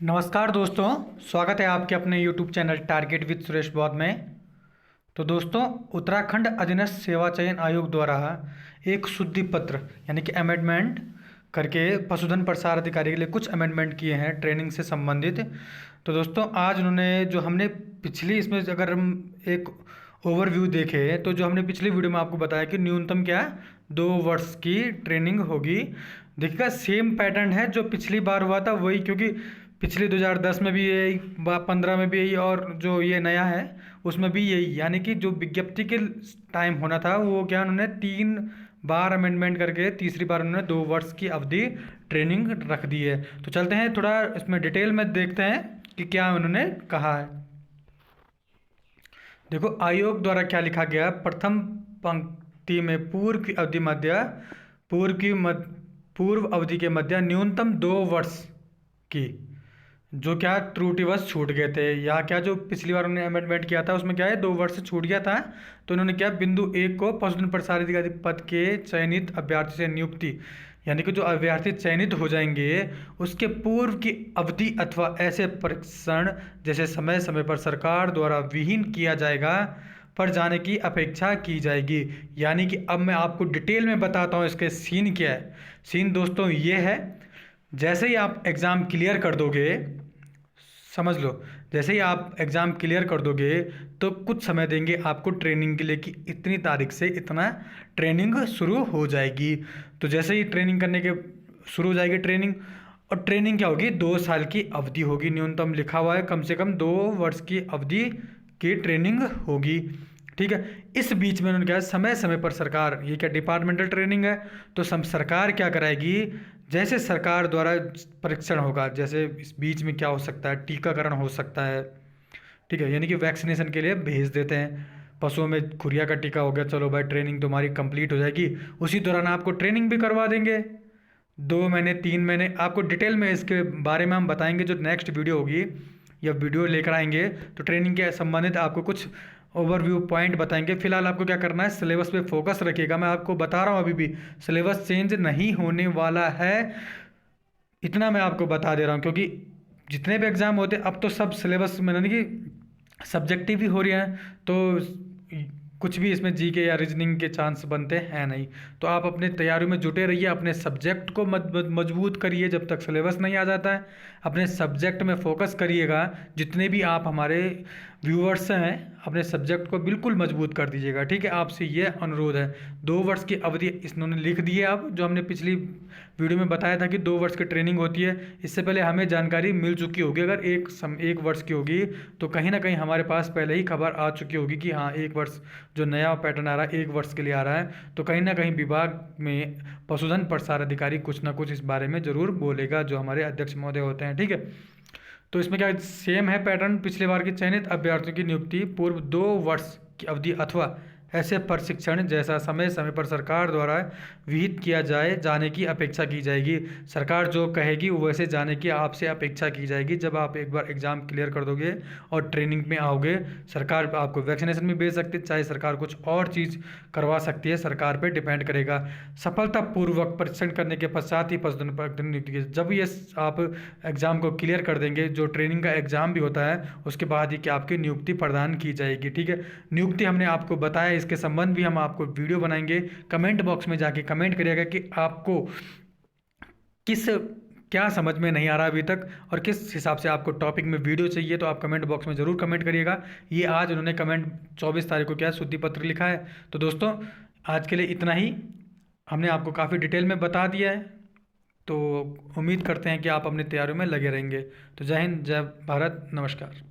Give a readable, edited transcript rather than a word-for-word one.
नमस्कार दोस्तों, स्वागत है आपके अपने YouTube channel target with Suresh बौद्ध में। तो दोस्तों, उत्तराखंड अधीनस्थ सेवा चयन आयोग द्वारा एक शुद्धि पत्र यानी कि अमेंडमेंट करके पशुधन प्रसार अधिकारी के लिए कुछ अमेंडमेंट किए हैं ट्रेनिंग से संबंधित। तो दोस्तों, आज उन्होंने जो हमने पिछली इसमें अगर हम एक ओवरव्यू देखें तो जो हमने पिछली वीडियो में आपको बताया कि न्यूनतम क्या 2 वर्ष की ट्रेनिंग होगी। देखिएगा, सेम पैटर्न है जो पिछली बार हुआ था वही, क्योंकि पिछले 2010 में भी यही, 15 में भी यही, और जो ये नया है उसमें भी यही, यानी कि जो विज्ञप्ति के टाइम होना था वो क्या उन्होंने 3 बार अमेंडमेंट करके तीसरी बार उन्होंने 2 वर्ष की अवधि ट्रेनिंग रख दी है। तो चलते हैं थोड़ा इसमें डिटेल में देखते हैं कि क्या उन्होंने कहा है। देखो, आयोग द्वारा क्या लिखा गया। प्रथम पंक्ति में पूर्व अवधि के मध्य न्यूनतम 2 वर्ष की जो क्या त्रुटिवश छूट गए थे, या क्या जो पिछली बार उन्होंने अमेंडमेंट किया था उसमें क्या है 2 वर्ष छूट गया था। तो इन्होंने क्या बिंदु 1 को पशुधन प्रसार अधिकारी पद के चयनित अभ्यर्थी से नियुक्ति, यानी कि जो अभ्यर्थी चयनित हो जाएंगे उसके पूर्व की अवधि अथवा ऐसे परीक्षण जैसे समय समय पर सरकार द्वारा विहीन किया जाएगा पर जाने की अपेक्षा की जाएगी। यानी कि अब मैं आपको डिटेल में बताता हूँ इसके सीन क्या है। सीन दोस्तों ये है, जैसे ही आप एग्ज़ाम क्लियर कर दोगे, समझ लो, जैसे ही आप एग्ज़ाम क्लियर कर दोगे तो कुछ समय देंगे आपको ट्रेनिंग के लिए कि इतनी तारीख से इतना ट्रेनिंग शुरू हो जाएगी। तो जैसे ही ट्रेनिंग करने के शुरू हो जाएगी ट्रेनिंग, और ट्रेनिंग क्या होगी 2 साल की अवधि होगी। न्यूनतम लिखा हुआ है कम से कम 2 वर्ष की अवधि की ट्रेनिंग होगी। ठीक है, इस बीच में उन्होंने क्या समय समय पर सरकार, ये क्या डिपार्टमेंटल ट्रेनिंग है, तो सरकार क्या कराएगी, जैसे सरकार द्वारा परीक्षण होगा, जैसे इस बीच में क्या हो सकता है, टीकाकरण हो सकता है। ठीक है, यानी कि वैक्सीनेशन के लिए भेज देते हैं। पशुओं में खुरिया का टीका हो गया, चलो भाई ट्रेनिंग तुम्हारी कंप्लीट हो जाएगी, उसी दौरान आपको ट्रेनिंग भी करवा देंगे 2 महीने 3 महीने। आपको डिटेल में इसके बारे में हम बताएंगे जो नेक्स्ट वीडियो होगी, या वीडियो लेकर आएंगे तो ट्रेनिंग के संबंधित आपको कुछ ओवरव्यू पॉइंट बताएंगे। फिलहाल आपको क्या करना है, सिलेबस पे फोकस रखिएगा। मैं आपको बता रहा हूँ अभी भी सिलेबस चेंज नहीं होने वाला है, इतना मैं आपको बता दे रहा हूँ, क्योंकि जितने भी एग्ज़ाम होते अब तो सब सिलेबस में यानी कि सब्जेक्टिव ही हो रही हैं, तो कुछ भी इसमें जीके या रीजनिंग के चांस बनते हैं नहीं। तो आप अपने तैयारी में जुटे रहिए, अपने सब्जेक्ट को मजबूत करिए जब तक सिलेबस नहीं आ जाता है। अपने सब्जेक्ट में फोकस करिएगा। जितने भी आप हमारे व्यूअर्स हैं अपने सब्जेक्ट को बिल्कुल मजबूत कर दीजिएगा। ठीक है, आपसे ये अनुरोध है। 2 वर्ष की अवधि इन्होंने लिख दी है। अब जो हमने पिछली वीडियो में बताया था कि 2 वर्ष की ट्रेनिंग होती है, इससे पहले हमें जानकारी मिल चुकी होगी। अगर 1 वर्ष की होगी तो कहीं ना कहीं हमारे पास पहले ही खबर आ चुकी होगी कि हाँ 1 वर्ष जो नया पैटर्न आ रहा है 1 वर्ष के लिए आ रहा है। तो कहीं ना कहीं विभाग में पशुधन प्रसार अधिकारी कुछ ना कुछ इस बारे में ज़रूर बोलेगा, जो हमारे अध्यक्ष महोदय होते हैं। ठीक है, तो इसमें क्या सेम है पैटर्न पिछले बार की। चयनित अभ्यर्थियों की नियुक्ति पूर्व 2 वर्ष की अवधि अथवा ऐसे प्रशिक्षण जैसा समय समय पर सरकार द्वारा विहित किया जाने की अपेक्षा की जाएगी। सरकार जो कहेगी वैसे जाने की आपसे अपेक्षा की जाएगी। जब आप एक बार एग्ज़ाम क्लियर कर दोगे और ट्रेनिंग में आओगे, सरकार आपको वैक्सीनेशन भी भेज सकती है, चाहे सरकार कुछ और चीज़ करवा सकती है, सरकार पे डिपेंड करेगा। सफलतापूर्वक परीक्षण करने के पश्चात ही पशुधन नियुक्ति की। जब ये आप एग्ज़ाम को क्लियर कर देंगे, जो ट्रेनिंग का एग्ज़ाम भी होता है, उसके बाद ही कि आपकी नियुक्ति प्रदान की जाएगी। ठीक है, नियुक्ति हमने आपको बताया, इसके संबंध भी हम आपको वीडियो बनाएंगे। कमेंट बॉक्स में जाके कमेंट करिएगा कि आपको क्या समझ में नहीं आ रहा अभी तक, और किस हिसाब से आपको टॉपिक में वीडियो चाहिए, तो आप कमेंट बॉक्स में ज़रूर कमेंट करिएगा। ये आज उन्होंने कमेंट 24 तारीख को क्या शुद्धि पत्र लिखा है। तो दोस्तों, आज के लिए इतना ही, हमने आपको काफ़ी डिटेल में बता दिया है। तो उम्मीद करते हैं कि आप अपनी तैयारियों में लगे रहेंगे। तो जय हिंद, जय भारत, नमस्कार।